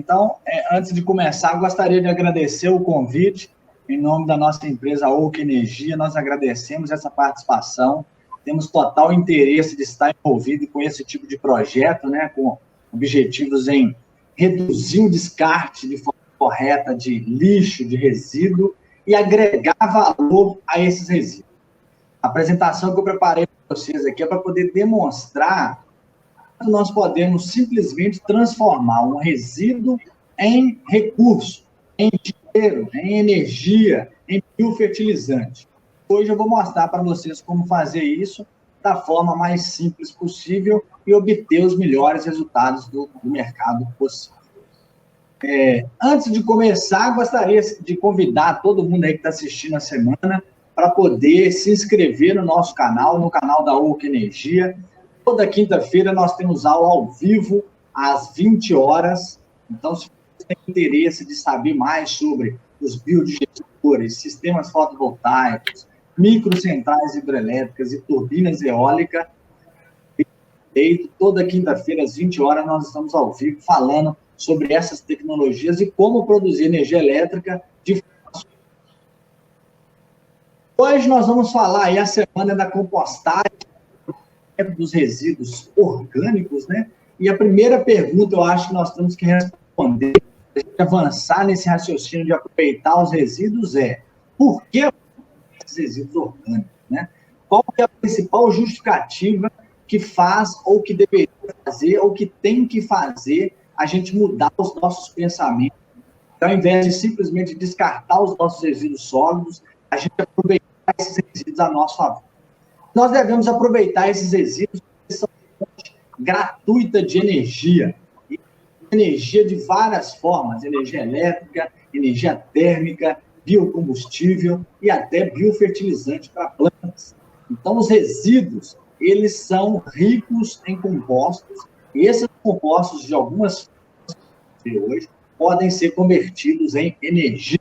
Então, antes de começar, gostaria de agradecer o convite. Em nome da nossa empresa Oak Energia, nós agradecemos essa participação. Temos total interesse de estar envolvido com esse tipo de projeto, né, com objetivos em reduzir o descarte de forma correta de lixo, de resíduo, e agregar valor a esses resíduos. A apresentação que eu preparei para vocês aqui é para poder demonstrar que nós podemos simplesmente transformar um resíduo em recurso, em dinheiro, em energia, em biofertilizante. Hoje eu vou mostrar para vocês como fazer isso da forma mais simples possível e obter os melhores resultados do mercado possível. Antes de começar, gostaria de convidar todo mundo aí que está assistindo a semana para poder se inscrever no nosso canal, no canal da Oak Energia. Toda quinta-feira nós temos aula ao vivo, às 20 horas. Então, se você tem interesse de saber mais sobre os biodigetores, sistemas fotovoltaicos, microcentrais hidrelétricas e turbinas eólicas, toda quinta-feira, às 20 horas, nós estamos ao vivo falando sobre essas tecnologias e como produzir energia elétrica de forma. Hoje nós vamos falar aí a semana da compostagem dos resíduos orgânicos, né? E a primeira pergunta eu acho que nós temos que responder, para avançar nesse raciocínio de aproveitar os resíduos por que esses resíduos orgânicos, né? Qual é a principal justificativa que faz ou que deveria fazer ou que tem que fazer a gente mudar os nossos pensamentos, então, ao invés de simplesmente descartar os nossos resíduos sólidos, a gente aproveitar esses resíduos a nosso favor. Nós devemos aproveitar esses resíduos que são fonte gratuita de energia. E energia de várias formas, energia elétrica, energia térmica, biocombustível e até biofertilizante para plantas. Então, os resíduos, eles são ricos em compostos, e esses compostos, de algumas formas de hoje, podem ser convertidos em energia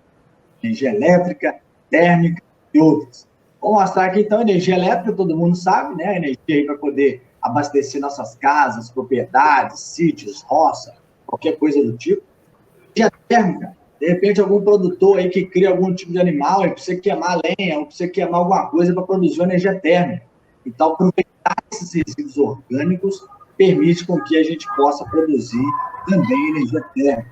elétrica, térmica e outras. Vou mostrar aqui, então, energia elétrica, todo mundo sabe, né? Energia para poder abastecer nossas casas, propriedades, sítios, roça, qualquer coisa do tipo. Energia térmica, de repente, algum produtor aí que cria algum tipo de animal e precisa queimar lenha ou precisa queimar alguma coisa para produzir energia térmica. Então, aproveitar esses resíduos orgânicos permite com que a gente possa produzir também energia térmica.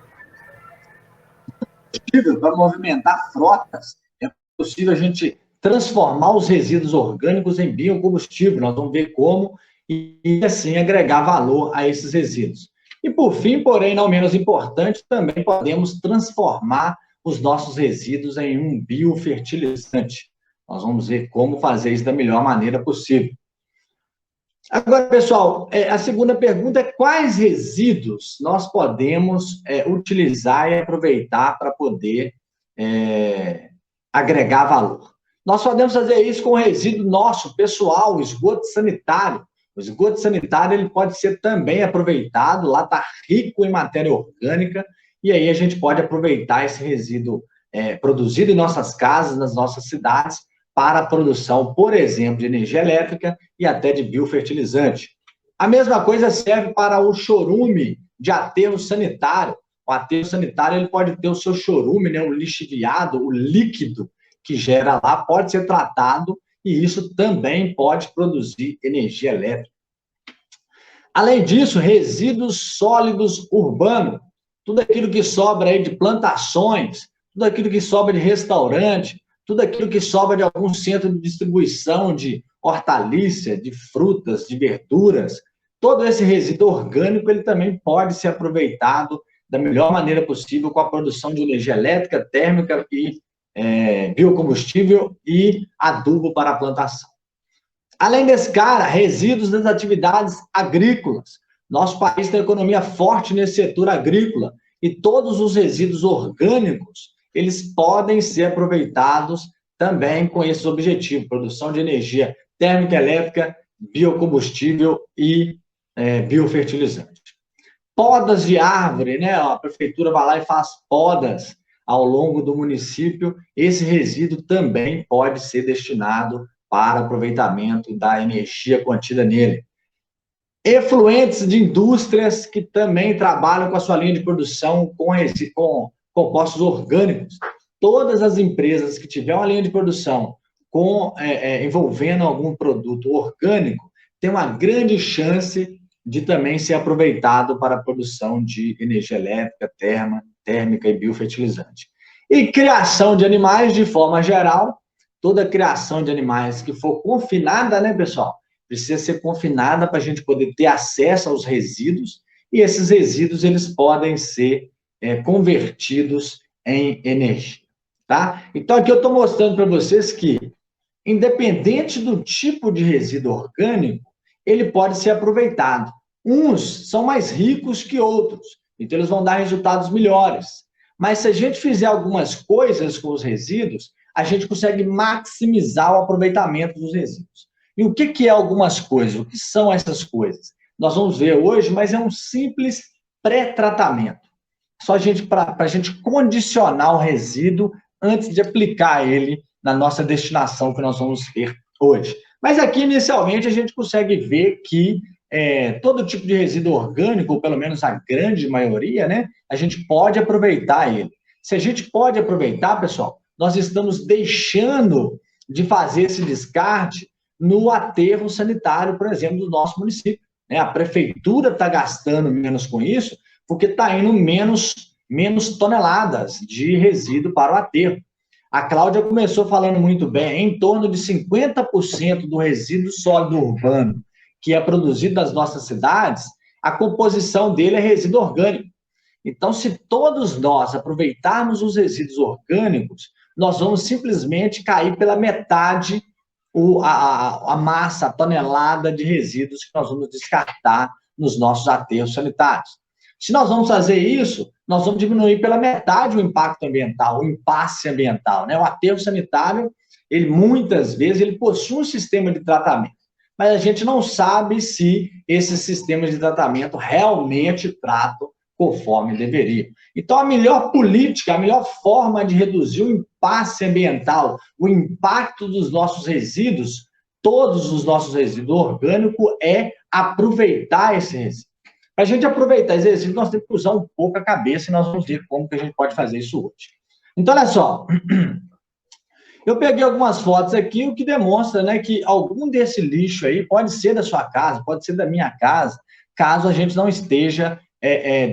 Para movimentar frotas, é possível a gente transformar os resíduos orgânicos em biocombustível. Nós vamos ver como e assim agregar valor a esses resíduos. E por fim, porém não menos importante, também podemos transformar os nossos resíduos em um biofertilizante. Nós vamos ver como fazer isso da melhor maneira possível. Agora, pessoal, a segunda pergunta é quais resíduos nós podemos utilizar e aproveitar para poder agregar valor. Nós podemos fazer isso com o resíduo nosso, pessoal, o esgoto sanitário. O esgoto sanitário ele pode ser também aproveitado, lá está rico em matéria orgânica, e aí a gente pode aproveitar esse resíduo produzido em nossas casas, nas nossas cidades, para a produção, por exemplo, de energia elétrica e até de biofertilizante. A mesma coisa serve para o chorume de aterro sanitário. O aterro sanitário ele pode ter o seu chorume, né, o lixiviado, o líquido que gera lá, pode ser tratado e isso também pode produzir energia elétrica. Além disso, resíduos sólidos urbanos, tudo aquilo que sobra aí de plantações, tudo aquilo que sobra de restaurante, tudo aquilo que sobra de algum centro de distribuição de hortaliça, de frutas, de verduras, todo esse resíduo orgânico ele também pode ser aproveitado da melhor maneira possível com a produção de energia elétrica, térmica e biocombustível e adubo para a plantação. Além desse cara, resíduos das atividades agrícolas. Nosso país tem uma economia forte nesse setor agrícola e todos os resíduos orgânicos eles podem ser aproveitados também com esse objetivo, produção de energia térmica, elétrica, biocombustível e biofertilizante. Podas de árvore, né? A prefeitura vai lá e faz podas ao longo do município, esse resíduo também pode ser destinado para aproveitamento da energia contida nele. efluentes de indústrias que também trabalham com a sua linha de produção com compostos orgânicos. Todas as empresas que tiver uma linha de produção envolvendo algum produto orgânico tem uma grande chance de também ser aproveitado para a produção de energia elétrica, térmica e biofertilizante. E criação de animais, de forma geral, toda criação de animais que for confinada, né, pessoal? Precisa ser confinada para a gente poder ter acesso aos resíduos, e esses resíduos eles podem ser convertidos em energia, tá? Então, aqui eu estou mostrando para vocês que, independente do tipo de resíduo orgânico, ele pode ser aproveitado. Uns são mais ricos que outros, então eles vão dar resultados melhores. Mas se a gente fizer algumas coisas com os resíduos, a gente consegue maximizar o aproveitamento dos resíduos. E o que é algumas coisas? O que são essas coisas? Nós vamos ver hoje, mas é um simples pré-tratamento. Só para a gente condicionar o resíduo antes de aplicar ele na nossa destinação que nós vamos ver hoje. Mas aqui, inicialmente, a gente consegue ver que todo tipo de resíduo orgânico, ou pelo menos a grande maioria, né, a gente pode aproveitar ele. Se a gente pode aproveitar, pessoal, nós estamos deixando de fazer esse descarte no aterro sanitário, por exemplo, do nosso município. A prefeitura está gastando menos com isso, porque está indo menos toneladas de resíduo para o aterro. A Cláudia começou falando muito bem, em torno de 50% do resíduo sólido urbano que é produzido nas nossas cidades, a composição dele é resíduo orgânico. Então, se todos nós aproveitarmos os resíduos orgânicos, nós vamos simplesmente cair pela metade a massa, a tonelada de resíduos que nós vamos descartar nos nossos aterros sanitários. Se nós vamos fazer isso, nós vamos diminuir pela metade o impacto ambiental, o impasse ambiental, né? O aterro sanitário, ele muitas vezes, ele possui um sistema de tratamento, mas a gente não sabe se esses sistemas de tratamento realmente tratam conforme deveria. Então, a melhor política, a melhor forma de reduzir o impasse ambiental, o impacto dos nossos resíduos, todos os nossos resíduos orgânicos, é aproveitar esse resíduo. Para a gente aproveitar esse resíduo, nós temos que usar um pouco a cabeça e nós vamos ver como que a gente pode fazer isso hoje. Então, olha só. Eu peguei algumas fotos aqui, o que demonstra, né, que algum desse lixo aí pode ser da sua casa, pode ser da minha casa, caso a gente não esteja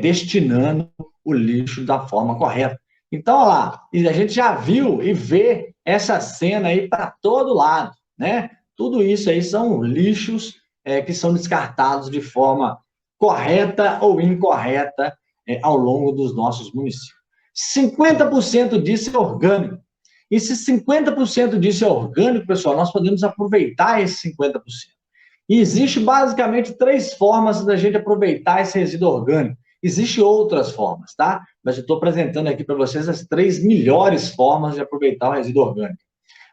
destinando o lixo da forma correta. Então, olha lá, a gente já viu e vê essa cena aí para todo lado, né? Tudo isso aí são lixos que são descartados de forma correta ou incorreta ao longo dos nossos municípios. 50% disso é orgânico. E se 50% disso é orgânico, pessoal, nós podemos aproveitar esse 50%. E existe basicamente 3 formas da gente aproveitar esse resíduo orgânico. Existem outras formas, tá? Mas eu estou apresentando aqui para vocês as 3 melhores formas de aproveitar o resíduo orgânico.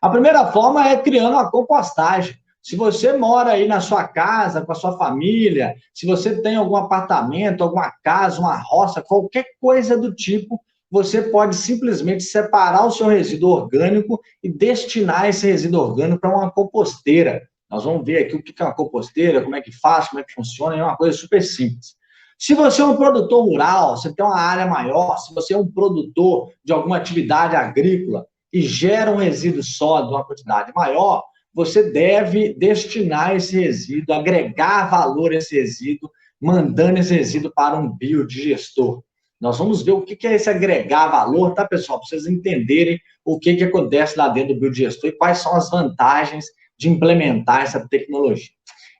A primeira forma é criando uma compostagem. Se você mora aí na sua casa, com a sua família, se você tem algum apartamento, alguma casa, uma roça, qualquer coisa do tipo, você pode simplesmente separar o seu resíduo orgânico e destinar esse resíduo orgânico para uma composteira. Nós vamos ver aqui o que é uma composteira, como é que faz, como é que funciona, é uma coisa super simples. Se você é um produtor rural, você tem uma área maior, se você é um produtor de alguma atividade agrícola e gera um resíduo sólido, uma quantidade maior, você deve destinar esse resíduo, agregar valor a esse resíduo, mandando esse resíduo para um biodigestor. Nós vamos ver o que é esse agregar valor, tá, pessoal? Para vocês entenderem o que acontece lá dentro do biodigestor e quais são as vantagens de implementar essa tecnologia.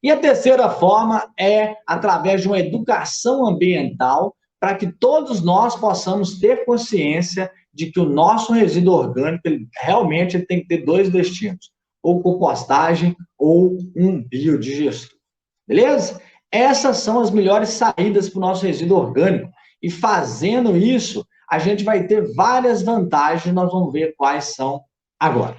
E a terceira forma é através de uma educação ambiental para que todos nós possamos ter consciência de que o nosso resíduo orgânico ele realmente tem que ter 2 destinos, ou compostagem ou um biodigestor. Beleza? Essas são as melhores saídas para o nosso resíduo orgânico. E fazendo isso, a gente vai ter várias vantagens, nós vamos ver quais são agora.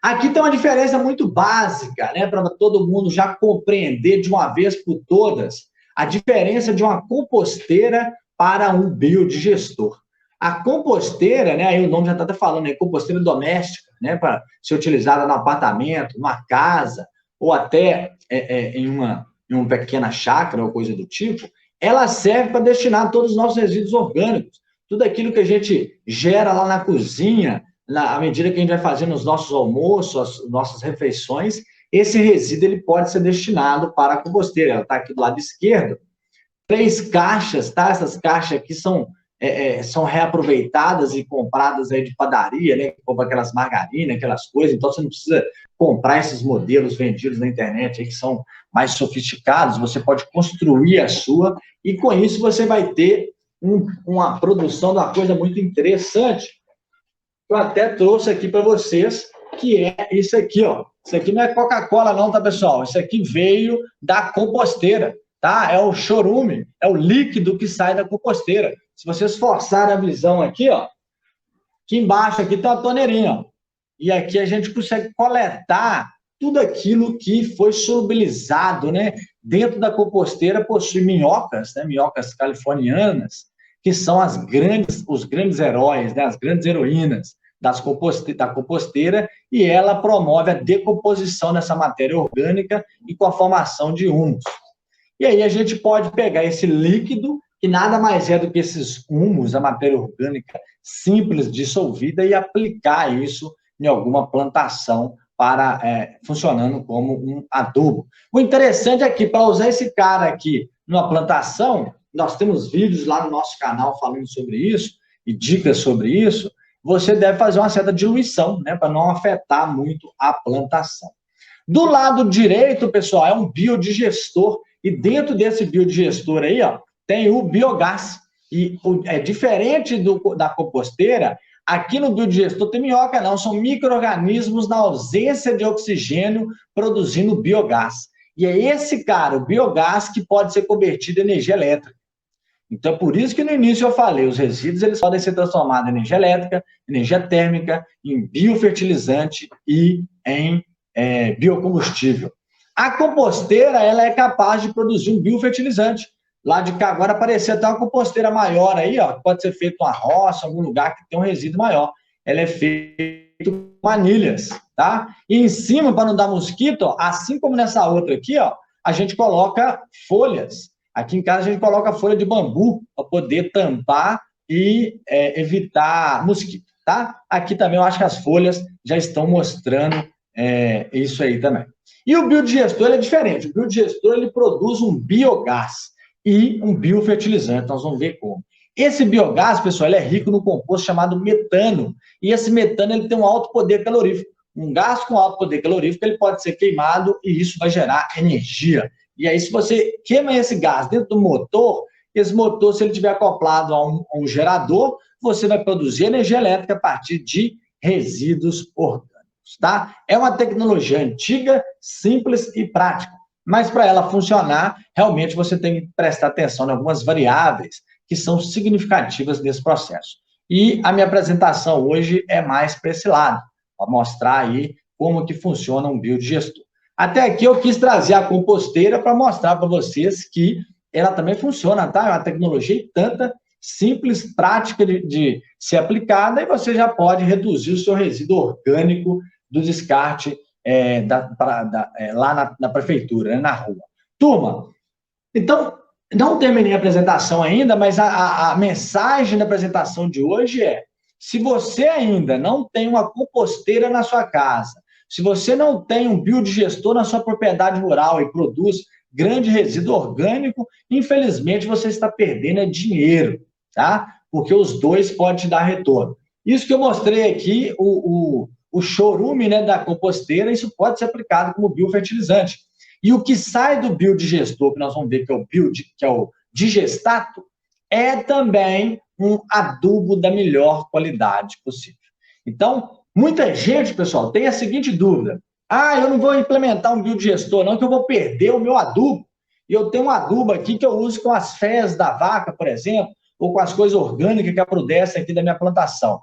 Aqui tem uma diferença muito básica, né, para todo mundo já compreender de uma vez por todas a diferença de uma composteira para um biodigestor. A composteira, né, aí o nome já está até falando, é composteira doméstica, né, para ser utilizada no apartamento, numa casa, ou até em uma em uma pequena chácara ou coisa do tipo, ela serve para destinar todos os nossos resíduos orgânicos. Tudo aquilo que a gente gera lá na cozinha, à medida que a gente vai fazendo os nossos almoços, as nossas refeições, esse resíduo ele pode ser destinado para a composteira. Ela está aqui do lado esquerdo. 3 caixas, tá? Essas caixas aqui são reaproveitadas e compradas aí de padaria, né? Compra aquelas margarinas, aquelas coisas, então você não precisa comprar esses modelos vendidos na internet aí, que são mais sofisticados, você pode construir a sua, e com isso você vai ter uma produção de uma coisa muito interessante, que eu até trouxe aqui para vocês, que é isso aqui, ó. Isso aqui não é Coca-Cola não, tá, pessoal? Isso aqui veio da composteira, tá? É o chorume, é o líquido que sai da composteira. Se vocês forçarem a visão aqui, ó, aqui embaixo aqui tá uma torneirinha, ó. E aqui a gente consegue coletar tudo aquilo que foi solubilizado, né? Dentro da composteira possui minhocas, né? Minhocas californianas, que são os grandes heróis, né? As grandes heroínas da composteira, e ela promove a decomposição dessa matéria orgânica e com a formação de humus. E aí a gente pode pegar esse líquido, que nada mais é do que esses humus, a matéria orgânica simples dissolvida, e aplicar isso em alguma plantação funcionando como um adubo. O interessante é que, para usar esse cara aqui numa plantação, nós temos vídeos lá no nosso canal falando sobre isso, e dicas sobre isso, você deve fazer uma certa diluição, né, para não afetar muito a plantação. Do lado direito, pessoal, é um biodigestor, e dentro desse biodigestor aí, ó, tem o biogás. E é diferente da composteira. Aqui no biodigestor tem minhoca, não, são micro-organismos na ausência de oxigênio produzindo biogás. E é esse, cara, o biogás, que pode ser convertido em energia elétrica. Então, por isso que no início eu falei, os resíduos eles podem ser transformados em energia elétrica, energia térmica, em biofertilizante e em biocombustível. A composteira, ela é capaz de produzir um biofertilizante. Lá de cá agora apareceu até uma composteira maior aí, ó, pode ser feito uma roça, algum lugar que tem um resíduo maior. Ela é feita com anilhas, tá? E em cima, para não dar mosquito, ó, assim como nessa outra aqui, ó, a gente coloca folhas. Aqui em casa a gente coloca folha de bambu para poder tampar e evitar mosquito, tá? Aqui também eu acho que as folhas já estão mostrando isso aí também. E o biodigestor é diferente. O biodigestor ele produz um biogás e um biofertilizante. Nós vamos ver como. Esse biogás, pessoal, ele é rico no composto chamado metano. E esse metano ele tem um alto poder calorífico. Um gás com alto poder calorífico ele pode ser queimado e isso vai gerar energia. E aí, se você queima esse gás dentro do motor, esse motor, se ele estiver acoplado a um gerador, você vai produzir energia elétrica a partir de resíduos orgânicos, tá? É uma tecnologia antiga, simples e prática. Mas para ela funcionar, realmente você tem que prestar atenção em algumas variáveis que são significativas nesse processo. E a minha apresentação hoje é mais para esse lado, para mostrar aí como que funciona um biodigestor. Até aqui eu quis trazer a composteira para mostrar para vocês que ela também funciona, tá? É uma tecnologia e tanta simples, prática de ser aplicada, e você já pode reduzir o seu resíduo orgânico do descarte lá na prefeitura, né, na rua. Turma, então, não terminei a apresentação ainda, mas a mensagem da apresentação de hoje é: se você ainda não tem uma composteira na sua casa, se você não tem um biodigestor na sua propriedade rural e produz grande resíduo orgânico, infelizmente você está perdendo dinheiro, tá? Porque os dois podem te dar retorno. Isso que eu mostrei aqui, o chorume, né, da composteira, isso pode ser aplicado como biofertilizante. E o que sai do biodigestor, que nós vamos ver que é o digestato, é também um adubo da melhor qualidade possível. Então, muita gente, pessoal, tem a seguinte dúvida: eu não vou implementar um biodigestor, não, que eu vou perder o meu adubo. E eu tenho um adubo aqui que eu uso com as fezes da vaca, por exemplo, ou com as coisas orgânicas que apodrecem aqui da minha plantação.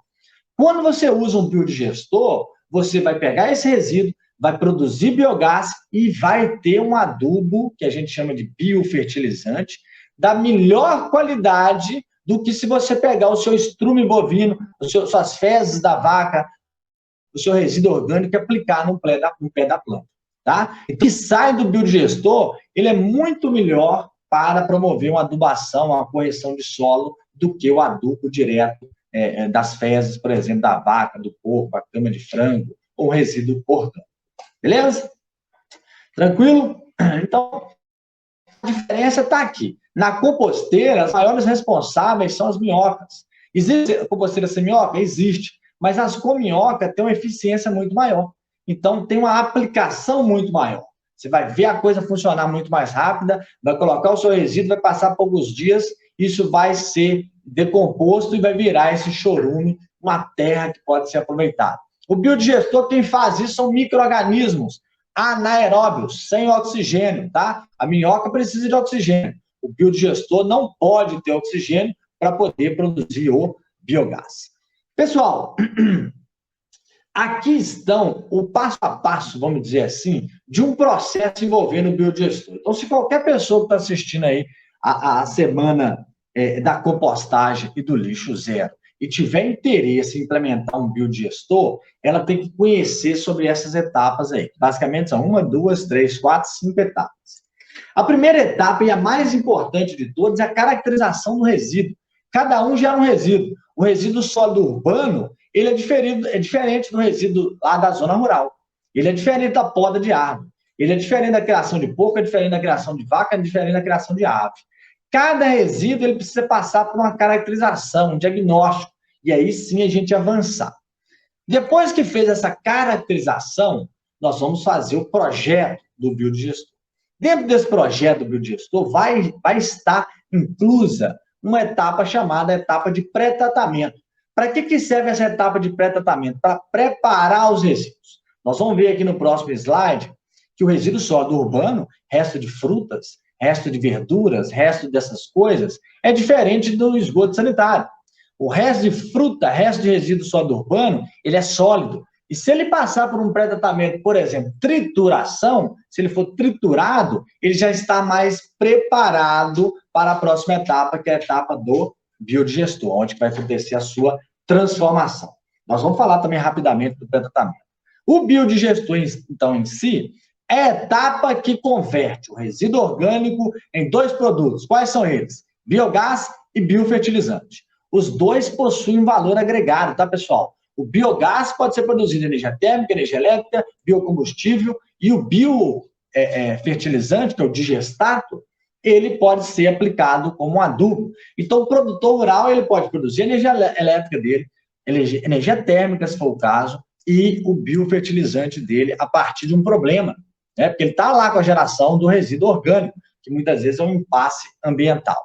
Quando você usa um biodigestor, você vai pegar esse resíduo, vai produzir biogás e vai ter um adubo, que a gente chama de biofertilizante, da melhor qualidade do que se você pegar o seu estrume bovino, suas fezes da vaca, o seu resíduo orgânico e aplicar no pé da planta. tá? Então, o que sai do biodigestor, ele é muito melhor para promover uma adubação, uma correção de solo, do que o adubo direto das fezes, por exemplo, da vaca, do porco, a cama de frango, ou resíduo orgânico. Beleza? Tranquilo? Então, a diferença está aqui. Na composteira, as maiores responsáveis são as minhocas. Existe a composteira sem minhoca? Existe. Mas as com minhoca têm uma eficiência muito maior. Então, tem uma aplicação muito maior. Você vai ver a coisa funcionar muito mais rápida, vai colocar o seu resíduo, vai passar poucos dias, isso vai ser decomposto e vai virar esse chorume, uma terra que pode ser aproveitada. O biodigestor, quem faz isso são micro-organismos anaeróbios, sem oxigênio, tá? A minhoca precisa de oxigênio. O biodigestor não pode ter oxigênio para poder produzir o biogás. Pessoal, aqui estão o passo a passo, vamos dizer assim, de um processo envolvendo o biodigestor. Então, se qualquer pessoa que está assistindo aí a semana da compostagem e do lixo zero e tiver interesse em implementar um biodigestor, ela tem que conhecer sobre essas etapas aí. Basicamente, são 1, 2, 3, 4, 5 etapas. A primeira etapa, e a mais importante de todas, é a caracterização do resíduo. Cada um gera um resíduo. O resíduo sólido urbano, ele é diferente do resíduo lá da zona rural. Ele é diferente da poda de árvore. Ele é diferente da criação de porco, é diferente da criação de vaca, é diferente da criação de ave. Cada resíduo ele precisa passar por uma caracterização, um diagnóstico, e aí sim a gente avançar. Depois que fez essa caracterização, nós vamos fazer o projeto do biodigestor. Dentro desse projeto do biodigestor vai estar inclusa uma etapa chamada etapa de pré-tratamento. Para que serve essa etapa de pré-tratamento? Para preparar os resíduos. Nós vamos ver aqui no próximo slide que o resíduo sólido urbano, resto de frutas, resto de verduras, resto dessas coisas, é diferente do esgoto sanitário. O resto de fruta, resto de resíduo sólido urbano, ele é sólido. E se ele passar por um pré-tratamento, por exemplo, trituração, se ele for triturado, ele já está mais preparado para a próxima etapa, que é a etapa do biodigestor, onde vai acontecer a sua transformação. Nós vamos falar também rapidamente do pré-tratamento. O biodigestor, então, em si, é a etapa que converte o resíduo orgânico em 2 produtos. Quais são eles? Biogás e biofertilizante. Os 2 possuem um valor agregado, tá, pessoal? O biogás pode ser produzido em energia térmica, energia elétrica, biocombustível, e o biofertilizante, que é o digestato, ele pode ser aplicado como um adubo. Então, o produtor rural ele pode produzir a energia elétrica dele, energia térmica, se for o caso, e o biofertilizante dele a partir de um problema, né? Porque ele está lá com a geração do resíduo orgânico, que muitas vezes é um impasse ambiental.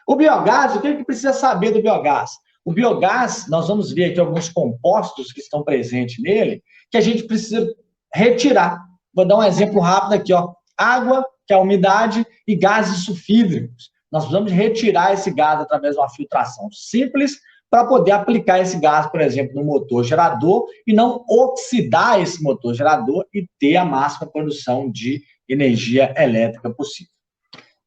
O biogás, o que precisa saber do biogás? O biogás, nós vamos ver aqui alguns compostos que estão presentes nele, que a gente precisa retirar. Vou dar um exemplo rápido aqui, ó. Água, que é a umidade, e gases sulfídricos. Nós precisamos retirar esse gás através de uma filtração simples para poder aplicar esse gás, por exemplo, no motor gerador e não oxidar esse motor gerador e ter a máxima produção de energia elétrica possível.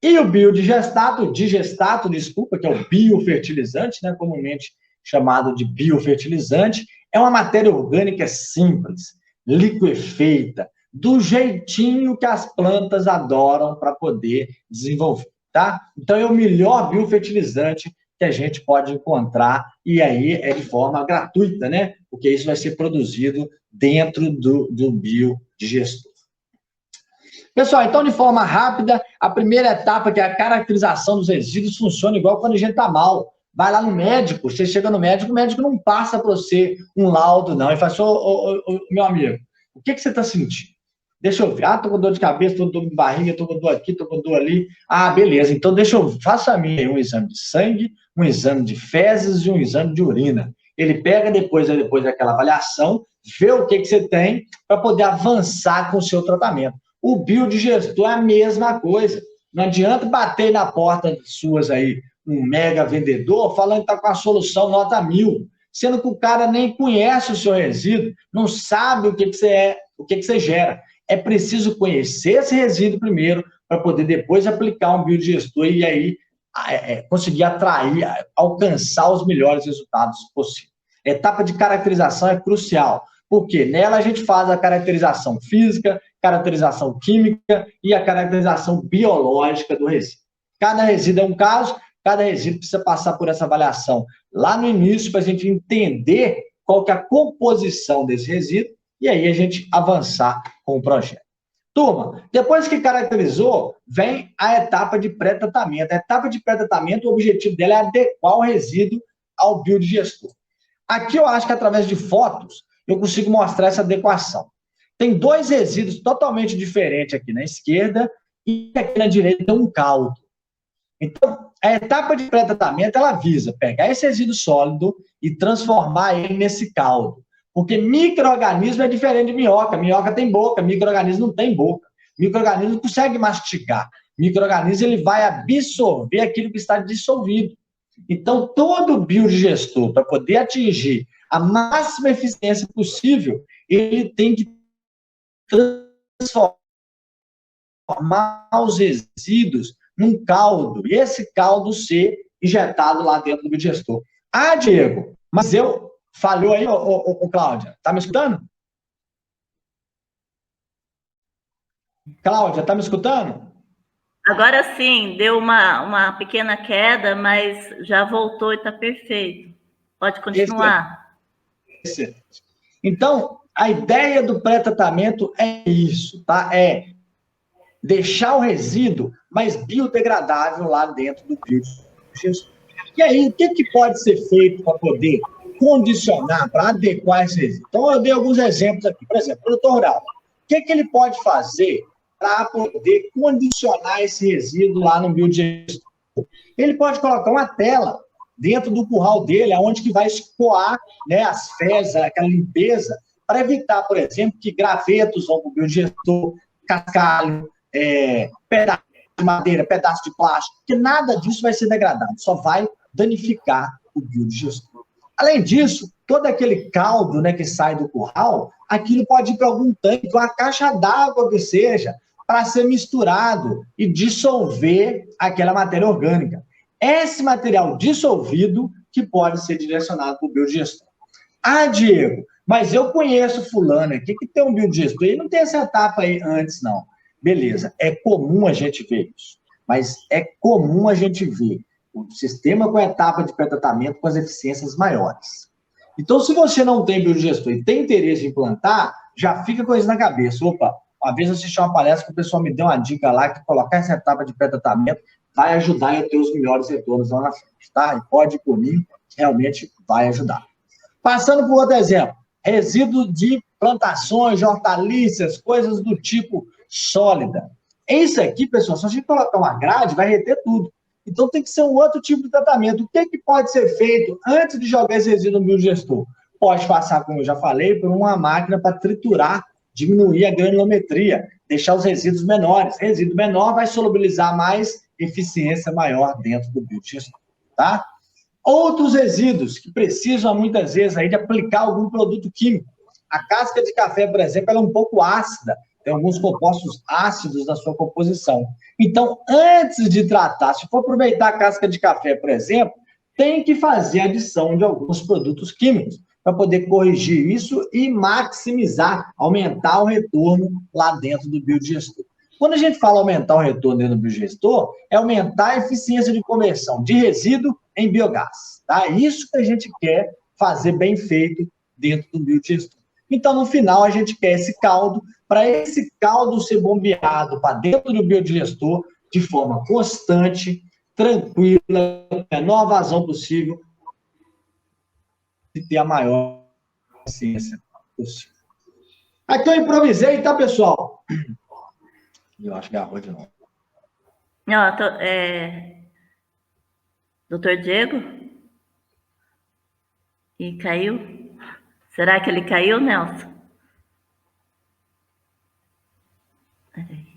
E o digestato, que é o biofertilizante, né, comumente chamado de biofertilizante, é uma matéria orgânica simples, liquefeita, do jeitinho que as plantas adoram para poder desenvolver, tá? Então, é o melhor biofertilizante que a gente pode encontrar, e aí é de forma gratuita, né? Porque isso vai ser produzido dentro do biodigestor. Pessoal, então, de forma rápida, a primeira etapa, que é a caracterização dos resíduos, funciona igual quando a gente está mal. Vai lá no médico, você chega no médico, o médico não passa para você um laudo, não. Ele fala assim, meu amigo, o que você está sentindo? Deixa eu ver. Ah, tô com dor de cabeça, tô com dor de barriga, tô com dor aqui, tô com dor ali. Ah, beleza. Então, faça a mim um exame de sangue, um exame de fezes e um exame de urina. Ele pega depois daquela avaliação, vê o que você tem para poder avançar com o seu tratamento. O biodigestor é a mesma coisa. Não adianta bater na porta suas aí um mega vendedor falando que está com a solução nota 1000, sendo que o cara nem conhece o seu resíduo, não sabe o que você é, o que você gera. É preciso conhecer esse resíduo primeiro para poder depois aplicar um biodigestor e aí conseguir atrair, alcançar os melhores resultados possíveis. A etapa de caracterização é crucial. Porque nela a gente faz a caracterização física, caracterização química e a caracterização biológica do resíduo. Cada resíduo é um caso, cada resíduo precisa passar por essa avaliação lá no início para a gente entender qual que é a composição desse resíduo e aí a gente avançar com o projeto. Turma, depois que caracterizou, vem a etapa de pré-tratamento. A etapa de pré-tratamento, o objetivo dela é adequar o resíduo ao biodigestor. Aqui eu acho que através de fotos eu consigo mostrar essa adequação. Tem dois resíduos totalmente diferentes aqui na esquerda e aqui na direita um caldo. Então, a etapa de pré-tratamento, ela visa pegar esse resíduo sólido e transformar ele nesse caldo. Porque micro-organismo é diferente de minhoca. Minhoca tem boca, micro-organismo não tem boca. Micro-organismo não consegue mastigar. Micro-organismo ele vai absorver aquilo que está dissolvido. Então, todo biodigestor, para poder atingir a máxima eficiência possível, ele tem que transformar os resíduos num caldo, e esse caldo ser injetado lá dentro do biodigestor. Ah, Diego, mas eu... Falhou aí, Cláudia? Tá me escutando? Cláudia, tá me escutando? Agora sim, deu uma pequena queda, mas já voltou e está perfeito. Pode continuar. Excelente. Então, a ideia do pré-tratamento é isso, tá? É deixar o resíduo mais biodegradável lá dentro do biodigestor. E aí, o que pode ser feito para poder condicionar, para adequar esse resíduo? Então, eu dei alguns exemplos aqui. Por exemplo, o produtor rural. O que ele pode fazer para poder condicionar esse resíduo lá no biodigestor? Ele pode colocar uma tela dentro do curral dele, aonde que vai escoar, né, as fezes, aquela limpeza, para evitar, por exemplo, que gravetos vão para o biodigestor, cascalho, pedaço de madeira, pedaço de plástico, porque nada disso vai ser degradado, só vai danificar o biodigestor. Além disso, todo aquele caldo, né, que sai do curral, aquilo pode ir para algum tanque, uma caixa d'água que seja, para ser misturado e dissolver aquela matéria orgânica. Esse material dissolvido que pode ser direcionado para o biodigestor. Ah, Diego, mas eu conheço fulano aqui que tem um biodigestor, ele não tem essa etapa aí antes, não. Beleza, é comum a gente ver isso, mas é comum a gente ver o sistema com a etapa de pré-tratamento com as eficiências maiores. Então, se você não tem biodigestor e tem interesse em implantar, já fica com isso na cabeça. Opa, uma vez eu assisti uma palestra que o pessoal me deu uma dica lá que colocar essa etapa de pré-tratamento vai ajudar a ter os melhores retornos lá na frente, tá? E pode ir por mim, realmente vai ajudar. Passando por outro exemplo, resíduo de plantações, de hortaliças, coisas do tipo sólida. Isso aqui, pessoal, se a gente colocar uma grade, vai reter tudo. Então tem que ser um outro tipo de tratamento. O que pode ser feito antes de jogar esse resíduo no biodigestor? Pode passar, como eu já falei, por uma máquina para triturar, diminuir a granulometria, deixar os resíduos menores. Resíduo menor vai solubilizar mais, eficiência maior dentro do biodigestor, tá? Outros resíduos que precisam, muitas vezes, aí, de aplicar algum produto químico. A casca de café, por exemplo, ela é um pouco ácida, tem alguns compostos ácidos na sua composição. Então, antes de tratar, se for aproveitar a casca de café, por exemplo, tem que fazer a adição de alguns produtos químicos para poder corrigir isso e maximizar, aumentar o retorno lá dentro do biodigestor. Quando a gente fala aumentar o retorno dentro do biodigestor, é aumentar a eficiência de conversão de resíduo em biogás. Tá? Isso que a gente quer fazer bem feito dentro do biodigestor. Então, no final, a gente quer esse caldo, para esse caldo ser bombeado para dentro do biodigestor de forma constante, tranquila, menor vazão possível, e ter a maior eficiência possível. Aqui eu improvisei, tá, pessoal? Eu acho que agarrou de novo. Não, Doutor Diego? E caiu? Será que ele caiu, Nelson? Peraí.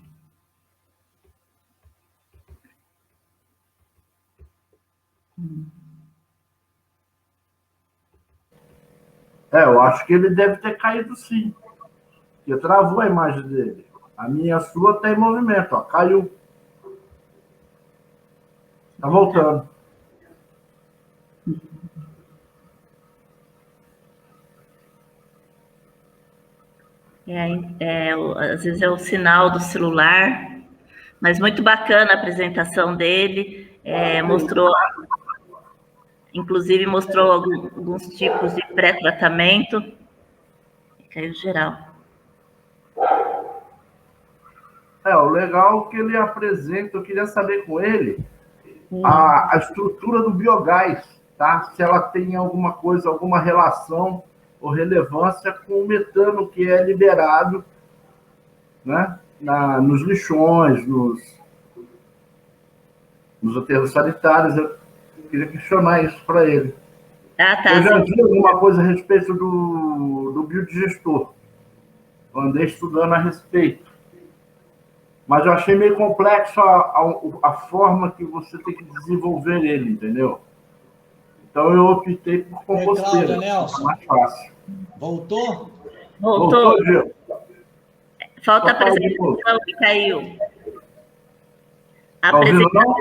Eu acho que ele deve ter caído sim. Porque travou a imagem dele. A minha sua tem movimento, ó. Caiu. Tá voltando. Às vezes é o sinal do celular, mas muito bacana a apresentação dele. Inclusive mostrou alguns tipos de pré-tratamento. Caiu geral. O legal que ele apresenta, eu queria saber com ele a estrutura do biogás, tá? Se ela tem alguma coisa, alguma relação ou relevância com o metano que é liberado, né, nos lixões, nos aterros sanitários. Eu queria questionar isso para ele. Tá. Eu já vi alguma coisa a respeito do biodigestor. Eu andei estudando a respeito. Mas eu achei meio complexo a forma que você tem que desenvolver ele, entendeu? Então eu optei por composteira. Cláudia, Nelson. Mais fácil. Voltou? Voltou, Gil. Falta a apresentação que caiu. Tá ouvindo, não?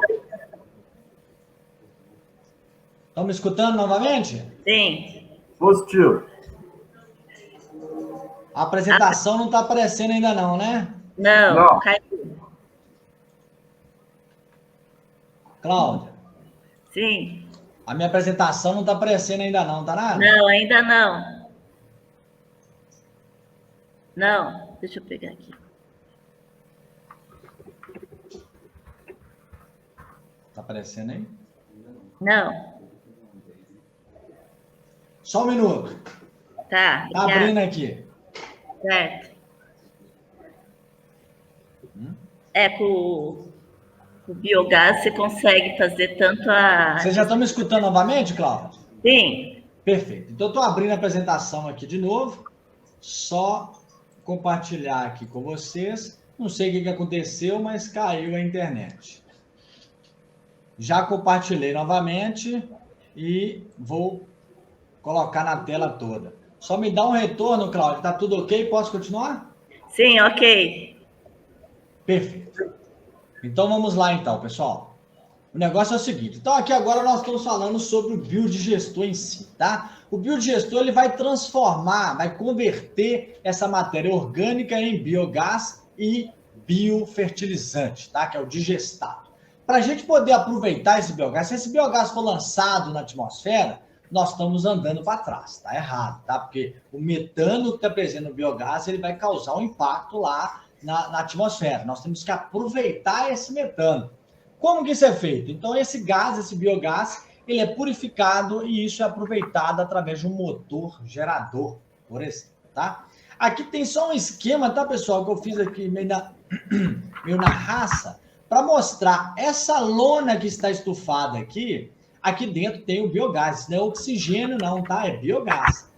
Estão me escutando novamente? Sim. Positivo. A apresentação não está aparecendo ainda não, né? Não. Caiu. Cláudia? Sim. A minha apresentação não está aparecendo ainda não, tá nada? Não, ainda não. Não, deixa eu pegar aqui. Tá aparecendo aí? Não. Só um minuto. Tá. Tá abrindo aqui. Certo. Com o biogás você consegue fazer tanto a... Vocês já estão me escutando novamente, Cláudia? Sim. Perfeito. Então, eu estou abrindo a apresentação aqui de novo. Só compartilhar aqui com vocês. Não sei o que aconteceu, mas caiu a internet. Já compartilhei novamente e vou colocar na tela toda. Só me dá um retorno, Cláudia. Tá tudo ok? Posso continuar? Sim, ok. Perfeito. Então, vamos lá então, pessoal. O negócio é o seguinte. Então, aqui agora nós estamos falando sobre o biodigestor em si, tá? O biodigestor, ele vai transformar, vai converter essa matéria orgânica em biogás e biofertilizante, tá? Que é o digestado. Para a gente poder aproveitar esse biogás, se esse biogás for lançado na atmosfera, nós estamos andando para trás, tá errado, tá? Porque o metano que está presente no biogás, ele vai causar um impacto lá na atmosfera. Nós temos que aproveitar esse metano. Como que isso é feito? Então, esse gás, esse biogás, ele é purificado e isso é aproveitado através de um motor gerador, por exemplo, tá? Aqui tem só um esquema, tá, pessoal, que eu fiz aqui meio na raça, para mostrar essa lona que está estufada aqui. Aqui dentro tem o biogás. Isso não é oxigênio, não, tá? É biogás.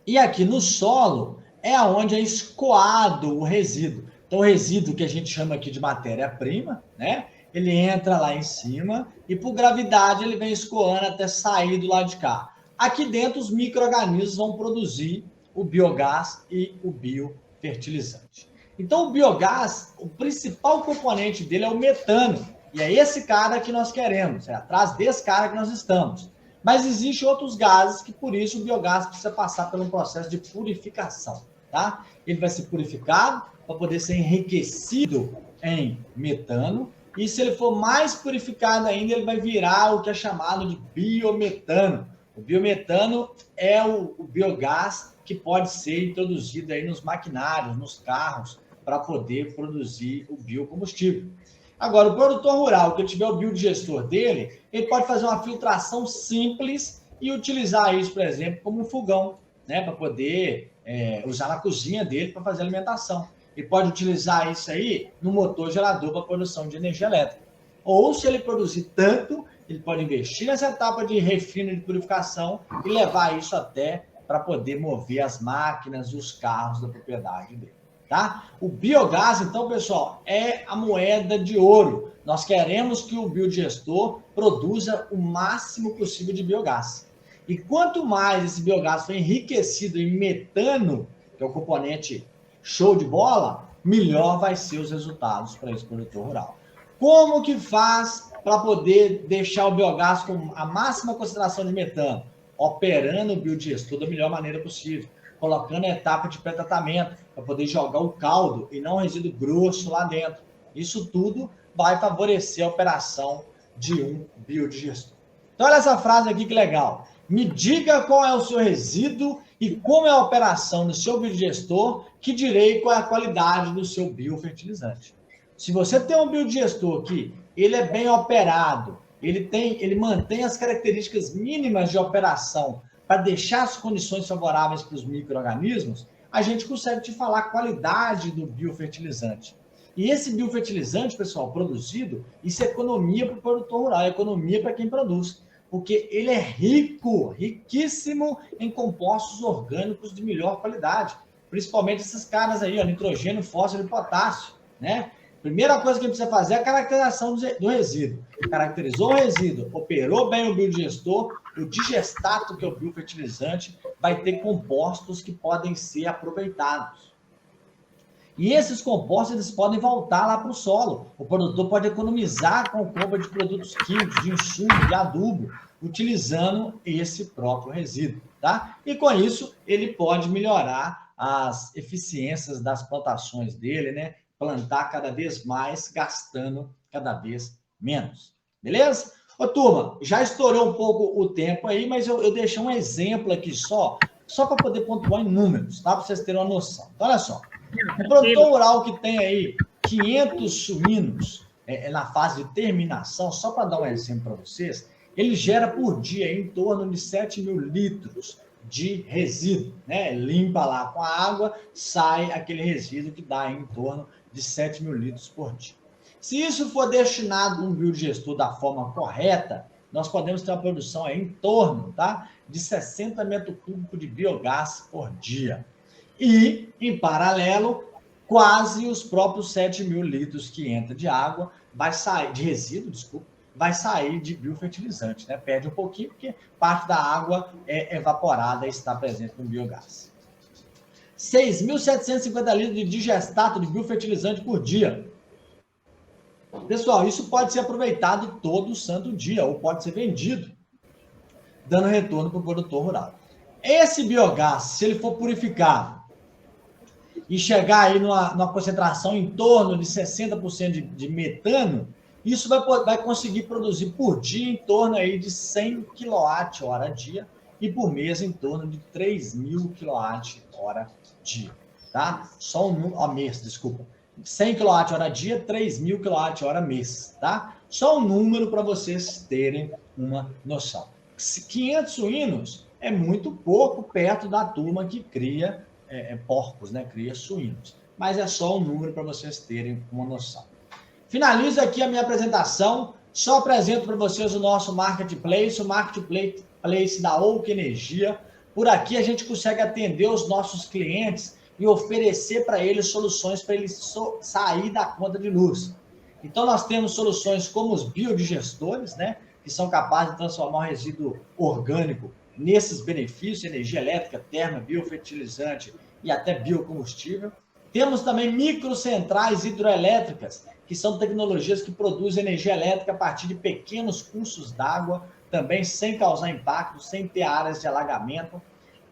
E aqui no solo é onde é escoado o resíduo. Então, o resíduo que a gente chama aqui de matéria-prima, né? Ele entra lá em cima e, por gravidade, ele vem escoando até sair do lado de cá. Aqui dentro, os micro-organismos vão produzir o biogás e o biofertilizante. Então, o biogás, o principal componente dele é o metano. E é esse cara que nós queremos, é atrás desse cara que nós estamos. Mas existem outros gases que, por isso, o biogás precisa passar por um processo de purificação, tá? Ele vai ser purificado para poder ser enriquecido em metano. E se ele for mais purificado ainda, ele vai virar o que é chamado de biometano. O biometano é o biogás que pode ser introduzido aí nos maquinários, nos carros, para poder produzir o biocombustível. Agora, o produtor rural que tiver o biodigestor dele, ele pode fazer uma filtração simples e utilizar isso, por exemplo, como um fogão, né, para poder usar na cozinha dele para fazer alimentação. Ele pode utilizar isso aí no motor gerador para produção de energia elétrica. Ou, se ele produzir tanto, ele pode investir nessa etapa de refino e de purificação e levar isso até para poder mover as máquinas e os carros da propriedade dele. Tá? O biogás, então, pessoal, é a moeda de ouro. Nós queremos que o biodigestor produza o máximo possível de biogás. E quanto mais esse biogás for enriquecido em metano, que é o componente show de bola, melhor vai ser os resultados para esse produtor rural. Como que faz para poder deixar o biogás com a máxima concentração de metano? Operando o biodigestor da melhor maneira possível. colocando a etapa de pré-tratamento, para poder jogar o caldo e não o resíduo grosso lá dentro. Isso tudo vai favorecer a operação de um biodigestor. Então, olha essa frase aqui que legal. Me diga qual é o seu resíduo e como é a operação do seu biodigestor, que direi qual é a qualidade do seu biofertilizante. Se você tem um biodigestor que ele é bem operado, ele mantém as características mínimas de operação para deixar as condições favoráveis para os micro-organismos, a gente consegue te falar a qualidade do biofertilizante. E esse biofertilizante, pessoal, produzido, isso é economia para o produtor rural, é economia para quem produz, porque ele é riquíssimo em compostos orgânicos de melhor qualidade, principalmente esses caras aí, ó, nitrogênio, fósforo e potássio, né? Primeira coisa que a gente precisa fazer é a caracterização do resíduo. Caracterizou o resíduo, operou bem o biodigestor, o digestato, que é o biofertilizante, vai ter compostos que podem ser aproveitados. E esses compostos, eles podem voltar lá para o solo. O produtor pode economizar com a compra de produtos químicos, de insumo, de adubo, utilizando esse próprio resíduo, tá? E com isso, ele pode melhorar as eficiências das plantações dele, né? Plantar cada vez mais, gastando cada vez menos. Beleza? Ô, turma, já estourou um pouco o tempo aí, mas eu deixei um exemplo aqui só para poder pontuar em números, tá? Para vocês terem uma noção. Então, olha só. Um produtor rural que tem aí 500 suínos na fase de terminação, só para dar um exemplo para vocês, ele gera por dia em torno de 7 mil litros de resíduo, né? Limpa lá com a água, sai aquele resíduo que dá em torno de 7 mil litros por dia. Se isso for destinado a um biodigestor da forma correta, nós podemos ter uma produção aí em torno, tá, de 60 metros cúbicos de biogás por dia. E, em paralelo, quase os próprios 7 mil litros que entra de água, vai sair, de resíduo, desculpa, vai sair de biofertilizante, né? Perde um pouquinho, porque parte da água é evaporada e está presente no biogás. 6.750 litros de digestato de biofertilizante por dia. Pessoal, isso pode ser aproveitado todo santo dia, ou pode ser vendido, dando retorno para o produtor rural. Esse biogás, se ele for purificado e chegar aí numa concentração em torno de 60% de metano, isso vai conseguir produzir por dia em torno aí de 100 kWh dia e por mês em torno de 3.000 kWh dia, tá? Só mês, desculpa. 100 kWh dia, 3.000 kWh mês, tá? Só um número para vocês terem uma noção. 500 suínos é muito pouco perto da turma que cria porcos, né? Cria suínos. Mas é só um número para vocês terem uma noção. Finalizo aqui a minha apresentação. Só apresento para vocês o nosso marketplace, o marketplace da Oak Energia. Por aqui a gente consegue atender os nossos clientes e oferecer para eles soluções para eles sair da conta de luz. Então, nós temos soluções como os biodigestores, né, que são capazes de transformar o resíduo orgânico nesses benefícios, energia elétrica, termo, biofertilizante e até biocombustível. Temos também microcentrais hidroelétricas, que são tecnologias que produzem energia elétrica a partir de pequenos cursos d'água, também sem causar impacto, sem ter áreas de alagamento.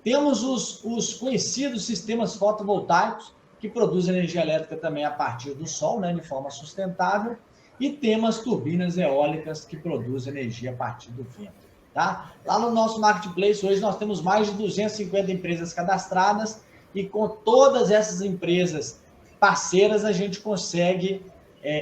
Temos os conhecidos sistemas fotovoltaicos, que produzem energia elétrica também a partir do sol, né, de forma sustentável. E temos turbinas eólicas que produzem energia a partir do vento. Tá? Lá no nosso marketplace, hoje nós temos mais de 250 empresas cadastradas e com todas essas empresas parceiras a gente consegue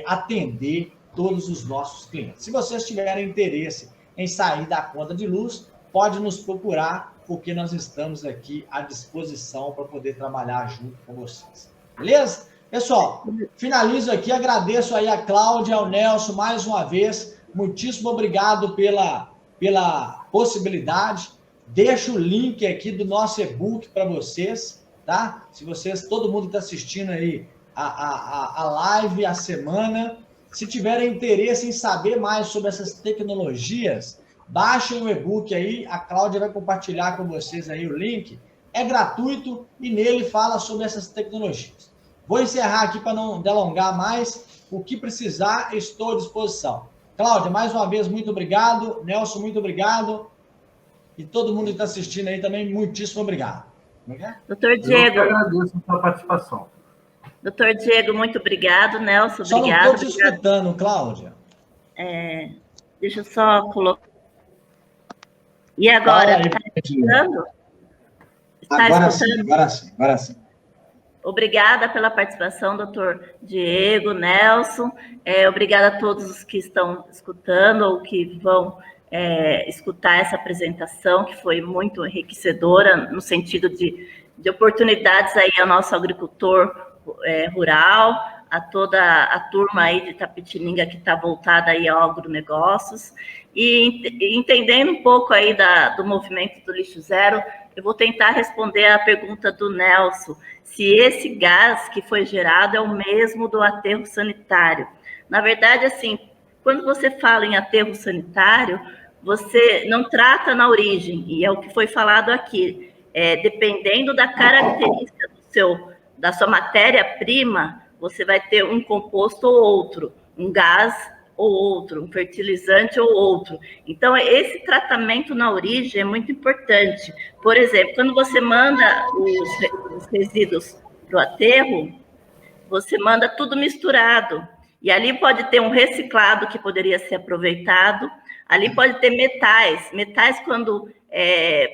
atender todos os nossos clientes. Se vocês tiverem interesse em sair da conta de luz, pode nos procurar, porque nós estamos aqui à disposição para poder trabalhar junto com vocês. Beleza? Pessoal, finalizo aqui, agradeço aí a Cláudia, ao Nelson, mais uma vez, muitíssimo obrigado pela possibilidade. Deixo o link aqui do nosso e-book para vocês, tá? Se vocês, todo mundo que está assistindo aí a live, a semana, se tiverem interesse em saber mais sobre essas tecnologias, baixem o e-book aí, a Cláudia vai compartilhar com vocês aí o link. É gratuito e nele fala sobre essas tecnologias. Vou encerrar aqui para não delongar mais. O que precisar, estou à disposição. Cláudia, mais uma vez, muito obrigado. Nelson, muito obrigado. E todo mundo que está assistindo aí também, muitíssimo obrigado. Doutor Eu Diego. agradeço a sua participação. Doutor Diego, muito obrigado. Nelson, Só obrigado. não estou te escutando, Cláudia. Deixa eu só colocar. E agora? Fala aí, Está escutando? Está agora escutando? sim, agora sim, agora sim. Obrigada pela participação, doutor Diego, Nelson. Obrigada a todos os que estão escutando ou que vão escutar essa apresentação, que foi muito enriquecedora no sentido de oportunidades aí ao nosso agricultor rural, a toda a turma aí de Itapetininga que está voltada aí ao agronegócios. E entendendo um pouco aí do movimento do lixo zero, eu vou tentar responder a pergunta do Nelson, se esse gás que foi gerado é o mesmo do aterro sanitário. Na verdade, assim, quando você fala em aterro sanitário, você não trata na origem, e é o que foi falado aqui. Dependendo da característica da sua matéria-prima, você vai ter um composto ou outro, um gás ou outro, um fertilizante ou outro. Então, esse tratamento na origem é muito importante. Por exemplo, quando você manda os resíduos para o aterro, você manda tudo misturado. E ali pode ter um reciclado que poderia ser aproveitado, ali pode ter metais. Metais, quando,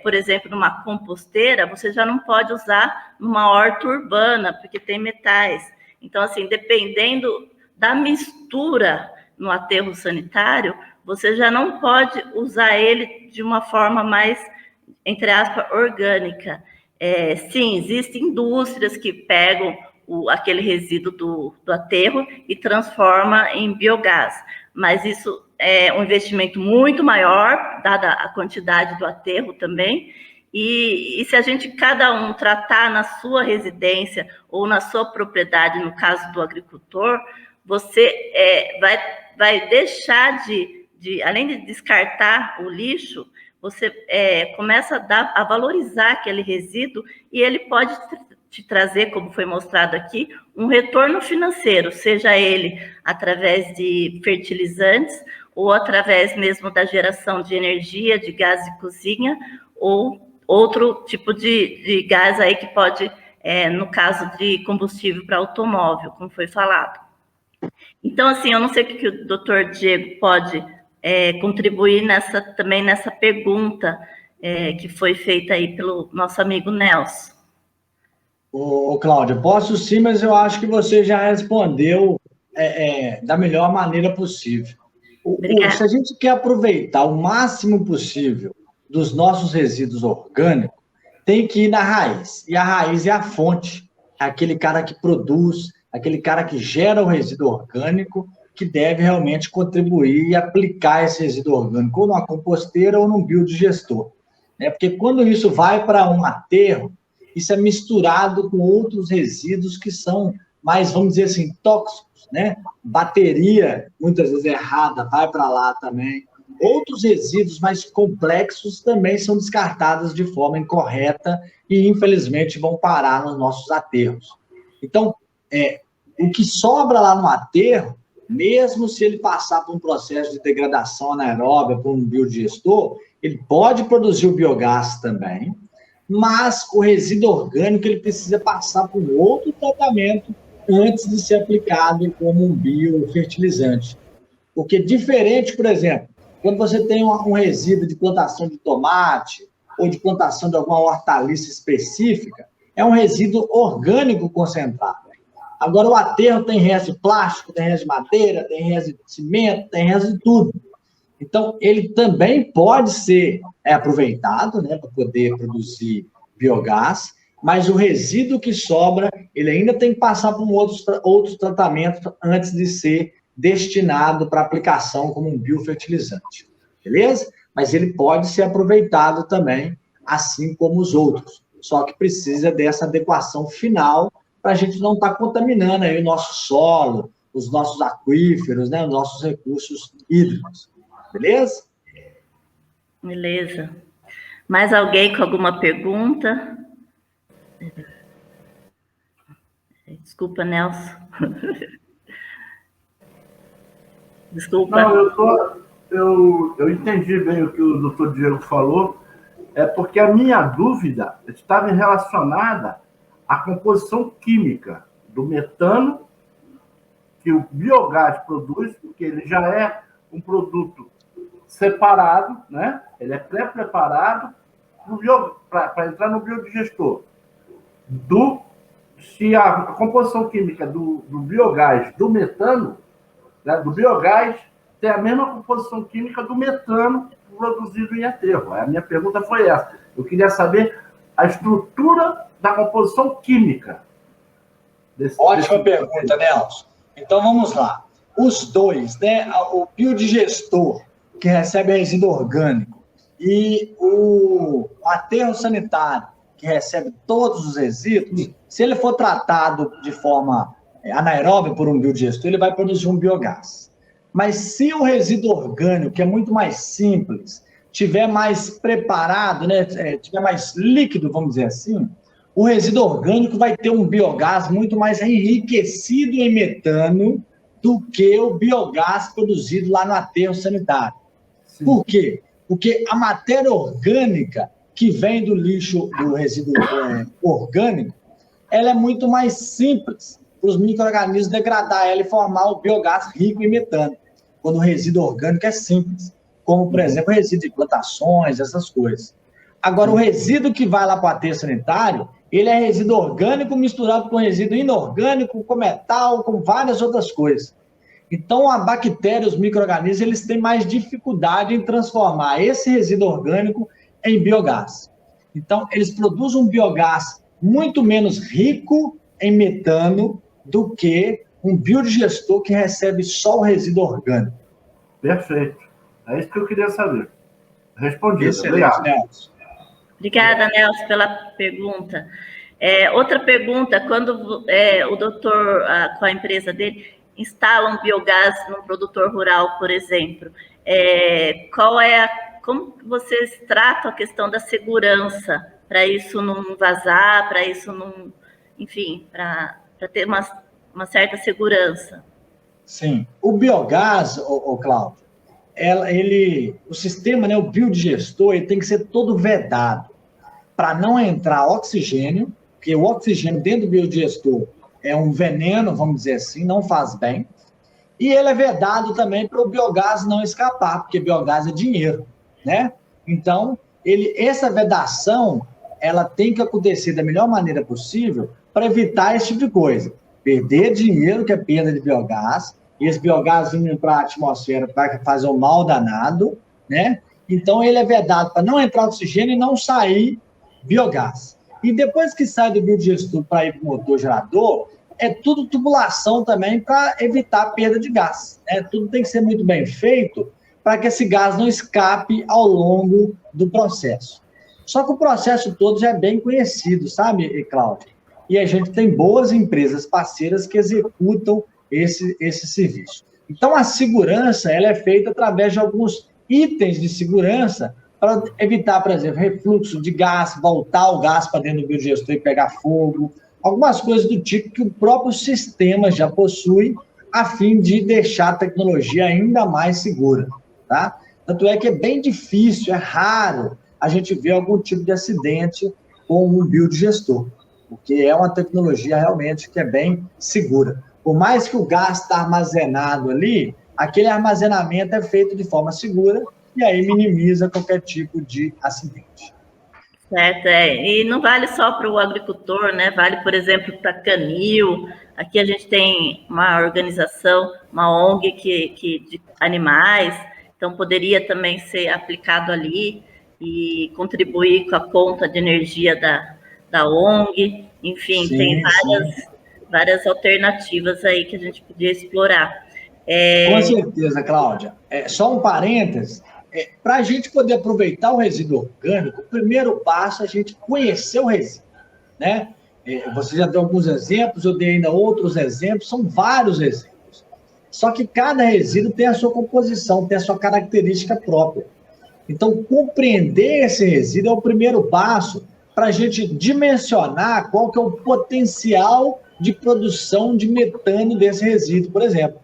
por exemplo, numa composteira, você já não pode usar numa horta urbana, porque tem metais. Então, assim, dependendo da mistura no aterro sanitário, você já não pode usar ele de uma forma mais, entre aspas, orgânica. Sim, existem indústrias que pegam aquele resíduo do aterro e transforma em biogás, mas isso é um investimento muito maior, dada a quantidade do aterro também, e se a gente, cada um, tratar na sua residência ou na sua propriedade, no caso do agricultor, você vai deixar além de descartar o lixo, você começa a valorizar aquele resíduo e ele pode te trazer, como foi mostrado aqui, um retorno financeiro, seja ele através de fertilizantes ou através mesmo da geração de energia, de gás de cozinha, ou outro tipo de gás aí que pode, no caso de combustível para automóvel, como foi falado. Então, assim, eu não sei o que o doutor Diego pode contribuir também nessa pergunta que foi feita aí pelo nosso amigo Nelson. Cláudia, posso sim, mas eu acho que você já respondeu da melhor maneira possível. Se a gente quer aproveitar o máximo possível dos nossos resíduos orgânicos, tem que ir na raiz. E a raiz é a fonte, é aquele cara que produz, aquele cara que gera o resíduo orgânico, que deve realmente contribuir e aplicar esse resíduo orgânico, ou numa composteira ou num biodigestor. Porque quando isso vai para um aterro, isso é misturado com outros resíduos que são mais, vamos dizer assim, tóxicos, né? Bateria, muitas vezes errada, vai para lá também. Outros resíduos mais complexos também são descartados de forma incorreta e, infelizmente, vão parar nos nossos aterros. Então, o que sobra lá no aterro, mesmo se ele passar por um processo de degradação anaeróbica, por um biodigestor, ele pode produzir o biogás também, mas o resíduo orgânico ele precisa passar por outro tratamento antes de ser aplicado como um biofertilizante. Porque diferente, por exemplo, quando você tem um resíduo de plantação de tomate ou de plantação de alguma hortaliça específica, é um resíduo orgânico concentrado. Agora, o aterro tem resto de plástico, tem resto de madeira, tem resto de cimento, tem resto de tudo. Então, ele também pode ser aproveitado, né, para poder produzir biogás, mas o resíduo que sobra, ele ainda tem que passar por outros tratamentos antes de ser destinado para aplicação como um biofertilizante, beleza? Mas ele pode ser aproveitado também, assim como os outros, só que precisa dessa adequação final para a gente não estar contaminando aí o nosso solo, os nossos aquíferos, né, os nossos recursos hídricos. Beleza? Beleza. Mais alguém com alguma pergunta? Desculpa, Nelson. Desculpa. Não, eu entendi bem o que o doutor Diego falou. É porque a minha dúvida estava relacionada à composição química do metano que o biogás produz, porque ele já é um produto separado, né? Ele é pré-preparado para entrar no biodigestor. Se a composição química do biogás, do metano, né, do biogás, tem a mesma composição química do metano produzido em aterro. A minha pergunta foi essa. Eu queria saber a estrutura da composição química. Ótima pergunta, Nelson. Então, vamos lá. Os dois, né, o biodigestor, que recebe resíduo orgânico, e o aterro sanitário, que recebe todos os resíduos, se ele for tratado de forma anaeróbica por um biodigestor, ele vai produzir um biogás. Mas se o resíduo orgânico, que é muito mais simples, tiver mais preparado, né, tiver mais líquido, vamos dizer assim, o resíduo orgânico vai ter um biogás muito mais enriquecido em metano do que o biogás produzido lá no aterro sanitário. Sim. Por quê? Porque a matéria orgânica que vem do lixo, do resíduo orgânico, ela é muito mais simples para os micro-organismos degradar ela e formar o biogás rico em metano, quando o resíduo orgânico é simples, como, por exemplo, o resíduo de plantações, essas coisas. Agora, o resíduo que vai lá para o aterro sanitário, ele é resíduo orgânico misturado com resíduo inorgânico, com metal, com várias outras coisas. Então, a bactéria, os micro-organismos, eles têm mais dificuldade em transformar esse resíduo orgânico em biogás. Então, eles produzem um biogás muito menos rico em metano do que um biodigestor que recebe só o resíduo orgânico. Perfeito. É isso que eu queria saber. Respondido. Excelente, obrigado. Nelson. Obrigada, Nelson, pela pergunta. Outra pergunta, quando o doutor, com a empresa dele, instala um biogás num produtor rural, por exemplo, como vocês tratam a questão da segurança, para isso não vazar, para isso não, enfim, para ter uma certa segurança? Sim. O biogás, Cláudio, o sistema, né, o biodigestor, ele tem que ser todo vedado para não entrar oxigênio, porque o oxigênio dentro do biodigestor é um veneno, vamos dizer assim, não faz bem. E ele é vedado também para o biogás não escapar, porque biogás é dinheiro, né? Então, essa vedação, ela tem que acontecer da melhor maneira possível para evitar esse tipo de coisa. Perder dinheiro, que é perda de biogás, e esse biogás vindo para a atmosfera vai fazer um mal danado, né? Então, ele é vedado para não entrar oxigênio e não sair biogás. E depois que sai do biodigestor para ir para o motor gerador, é tudo tubulação também para evitar a perda de gás, né? Tudo tem que ser muito bem feito para que esse gás não escape ao longo do processo. Só que o processo todo já é bem conhecido, sabe, Cláudio? E a gente tem boas empresas parceiras que executam esse serviço. Então, a segurança ela é feita através de alguns itens de segurança para evitar, por exemplo, refluxo de gás, voltar o gás para dentro do biodigestor e pegar fogo, algumas coisas do tipo que o próprio sistema já possui, a fim de deixar a tecnologia ainda mais segura, tá? Tanto é que é bem difícil, é raro a gente ver algum tipo de acidente com um biodigestor, porque é uma tecnologia realmente que é bem segura. Por mais que o gás está armazenado ali, aquele armazenamento é feito de forma segura e aí minimiza qualquer tipo de acidente. Certo, e não vale só para o agricultor, né? Vale, por exemplo, para canil. Aqui a gente tem uma organização, uma ONG de animais, então poderia também ser aplicado ali e contribuir com a conta de energia da ONG. Enfim, sim, tem várias alternativas aí que a gente podia explorar. Com certeza, Cláudia. Só um parênteses. Para a gente poder aproveitar o resíduo orgânico, o primeiro passo é a gente conhecer o resíduo, né? Você já deu alguns exemplos, eu dei ainda outros exemplos, são vários resíduos. Só que cada resíduo tem a sua composição, tem a sua característica própria. Então, compreender esse resíduo é o primeiro passo para a gente dimensionar qual que é o potencial de produção de metano desse resíduo, por exemplo.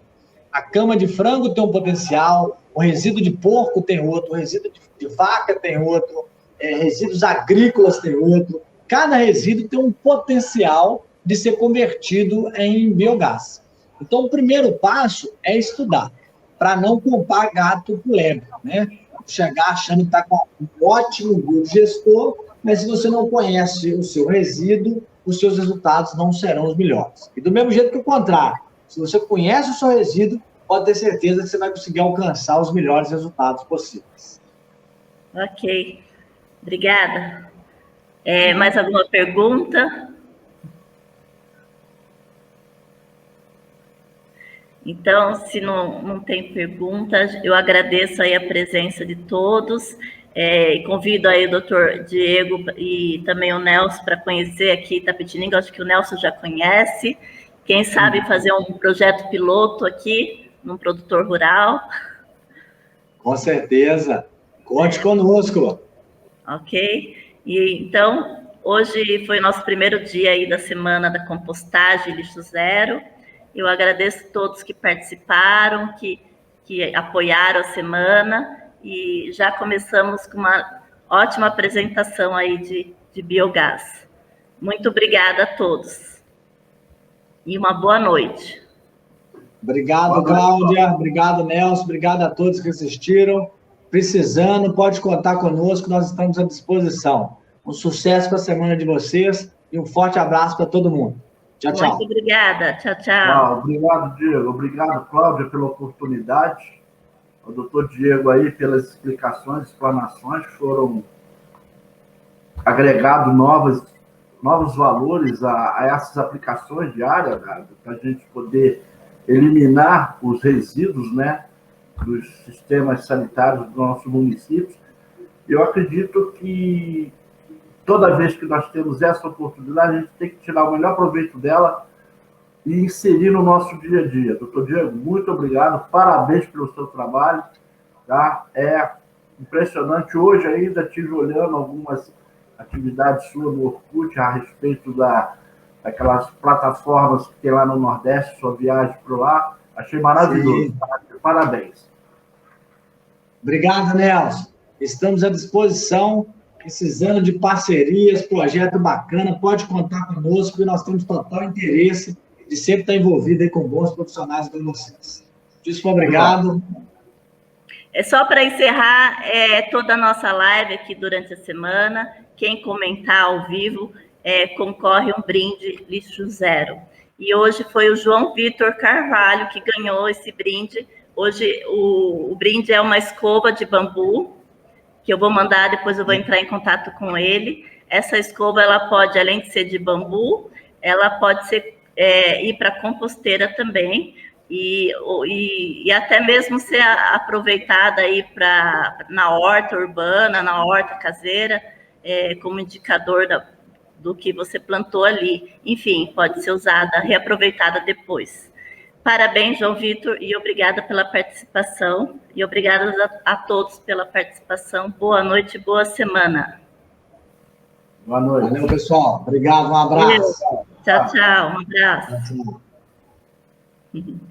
A cama de frango tem um potencial, o resíduo de porco tem outro, o resíduo de vaca tem outro, resíduos agrícolas tem outro. Cada resíduo tem um potencial de ser convertido em biogás. Então, o primeiro passo é estudar, para não comprar gato por lebre, né? Chegar achando que está com um ótimo biogestor, mas se você não conhece o seu resíduo, os seus resultados não serão os melhores. E do mesmo jeito que o contrário, se você conhece o seu resíduo, pode ter certeza que você vai conseguir alcançar os melhores resultados possíveis. Ok, obrigada. Mais alguma pergunta? Então, se não tem perguntas, eu agradeço aí a presença de todos, e convido aí o doutor Diego e também o Nelson para conhecer aqui Itapetininga. Acho que o Nelson já conhece. Quem sabe fazer um projeto piloto aqui, num produtor rural. Com certeza. Conte conosco. Ok? E, então, hoje foi nosso primeiro dia aí da semana da compostagem lixo zero. Eu agradeço a todos que participaram, que apoiaram a semana, e já começamos com uma ótima apresentação aí de biogás. Muito obrigada a todos. E uma boa noite. Obrigado, Cláudia. Obrigado, Nelson. Obrigado a todos que assistiram. Precisando, pode contar conosco, nós estamos à disposição. Um sucesso para a semana de vocês e um forte abraço para todo mundo. Tchau, tchau. Muito obrigada. Tchau, tchau. Obrigado, Diego. Obrigado, Cláudia, pela oportunidade. O doutor Diego aí pelas explicações, explanações que foram agregados novos valores a essas aplicações diárias, para a gente poder eliminar os resíduos, né, dos sistemas sanitários dos nossos municípios. Eu acredito que toda vez que nós temos essa oportunidade, a gente tem que tirar o melhor proveito dela e inserir no nosso dia a dia. Doutor Diego, muito obrigado, parabéns pelo seu trabalho, tá? É impressionante. Hoje ainda estive olhando algumas atividades suas no Orkut a respeito daquelas plataformas que tem lá no Nordeste, sua viagem por lá. Achei maravilhoso. Sim. Parabéns. Obrigado, Nelson. Estamos à disposição, precisando de parcerias, projeto bacana, pode contar conosco, e nós temos total interesse de sempre estar envolvido aí com bons profissionais como vocês. Muito obrigado. Só para encerrar toda a nossa live aqui durante a semana, quem comentar ao vivo concorre um brinde lixo zero. E hoje foi o João Vitor Carvalho que ganhou esse brinde. Hoje o brinde é uma escova de bambu, que eu vou mandar, depois eu vou entrar em contato com ele. Essa escova, ela pode, além de ser de bambu, ela pode ser, ir para composteira também, e até mesmo ser aproveitada aí na horta urbana, na horta caseira, como indicador do que você plantou ali. Enfim, pode ser usada, reaproveitada depois. Parabéns, João Vitor, e obrigada pela participação, e obrigada a todos pela participação. Boa noite, boa semana. Boa noite. Valeu, pessoal. Obrigado, um abraço. Tchau, tchau. Um abraço. Tchau, tchau.